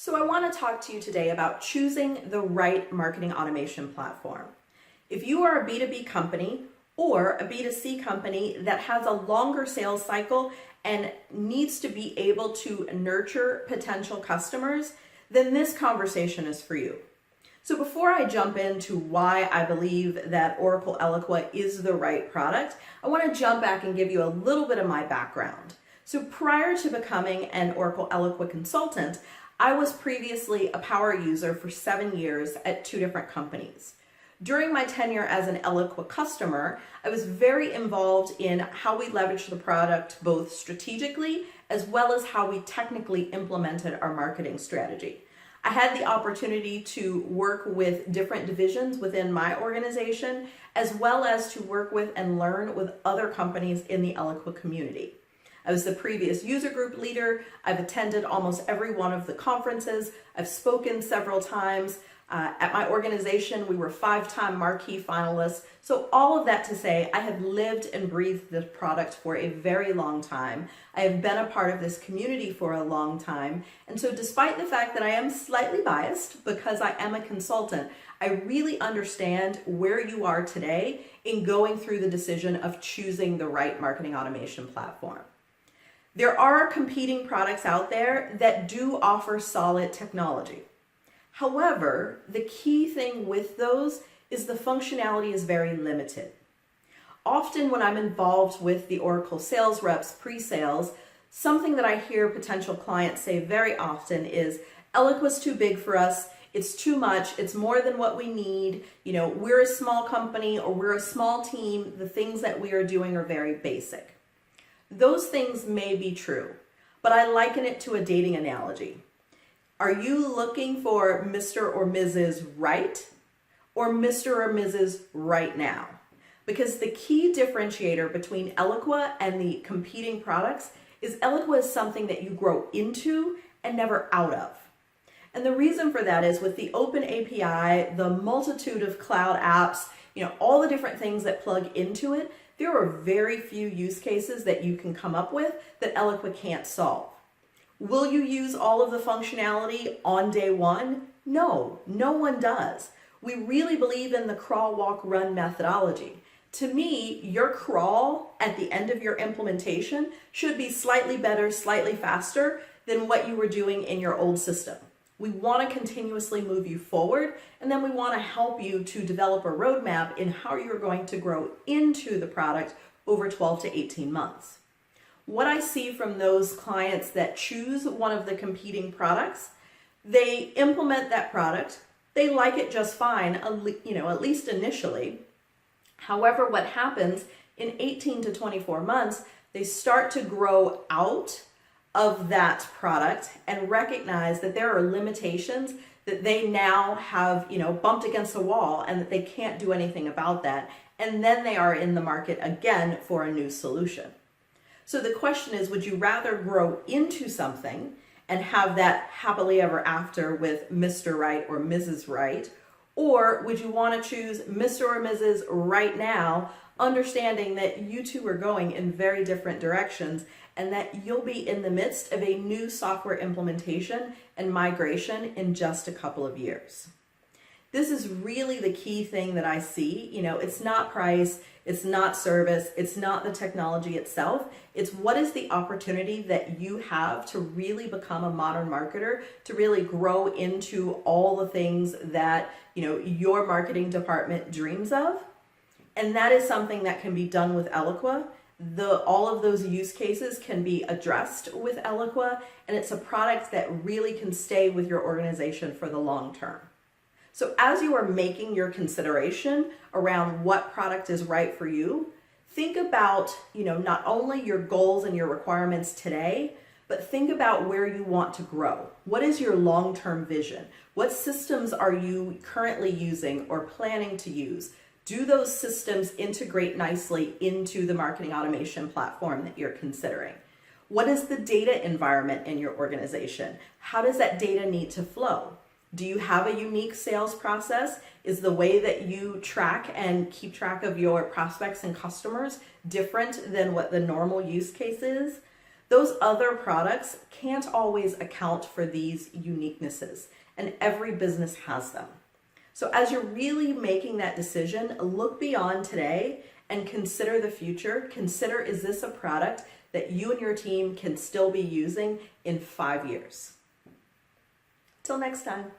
So I want to talk to you today about choosing the right marketing automation platform. If you are a B2B company or a B2C company that has a longer sales cycle and needs to be able to nurture potential customers, then this conversation is for you. So before I jump into why I believe that Oracle Eloqua is the right product, I want to jump back and give you a little bit of my background. So prior to becoming an Oracle Eloqua consultant, I was previously a power user for 7 years at 2 different companies. During my tenure as an Eloqua customer, I was very involved in how we leveraged the product both strategically as well as how we technically implemented our marketing strategy. I had the opportunity to work with different divisions within my organization, as well as to work with and learn with other companies in the Eloqua community. I was the previous user group leader. I've attended almost every one of the conferences. I've spoken several times. At my organization, we were 5-time marquee finalists. So all of that to say, I have lived and breathed this product for a very long time. I have been a part of this community for a long time. And so despite the fact that I am slightly biased because I am a consultant, I really understand where you are today in going through the decision of choosing the right marketing automation platform. There are competing products out there that do offer solid technology. However, the key thing with those is the functionality is very limited. Often when I'm involved with the Oracle sales reps pre-sales, something that I hear potential clients say very often is, Eloqua's too big for us, it's too much, it's more than what we need, we're a small company or we're a small team, the things that we are doing are very basic. Those things may be true, but I liken it to a dating analogy. Are you looking for Mr. or Mrs. Right or Mr. or Mrs. Right now? Because the key differentiator between Eloqua and the competing products is Eloqua is something that you grow into and never out of. And the reason for that is with the open API, the multitude of cloud apps, all the different things that plug into it, there are very few use cases that you can come up with that Eloqua can't solve. Will you use all of the functionality on day one? No, no one does. We really believe in the crawl, walk, run methodology. To me, your crawl at the end of your implementation should be slightly better, slightly faster than what you were doing in your old system. We want to continuously move you forward, and then we want to help you to develop a roadmap in how you're going to grow into the product over 12 to 18 months. What I see from those clients that choose one of the competing products, they implement that product, they like it just fine, at least initially. However, what happens in 18 to 24 months, they start to grow out of that product and recognize that there are limitations that they now have, bumped against a wall and that they can't do anything about that. And then they are in the market again for a new solution. So the question is, would you rather grow into something and have that happily ever after with Mr. Right or Mrs. Right? Or would you want to choose Mr. or Mrs. Right now, understanding that you two are going in very different directions and that you'll be in the midst of a new software implementation and migration in just a couple of years? This is really the key thing that I see. It's not price, it's not service, it's not the technology itself. It's what is the opportunity that you have to really become a modern marketer, to really grow into all the things that, your marketing department dreams of. And that is something that can be done with Eloqua. All of those use cases can be addressed with Eloqua, and it's a product that really can stay with your organization for the long term. So as you are making your consideration around what product is right for you, think about, not only your goals and your requirements today, but think about where you want to grow. What is your long-term vision? What systems are you currently using or planning to use? Do those systems integrate nicely into the marketing automation platform that you're considering? What is the data environment in your organization? How does that data need to flow? Do you have a unique sales process? Is the way that you track and keep track of your prospects and customers different than what the normal use case is? Those other products can't always account for these uniquenesses, and every business has them. So as you're really making that decision, look beyond today and consider the future. Consider, is this a product that you and your team can still be using in 5 years? Till next time.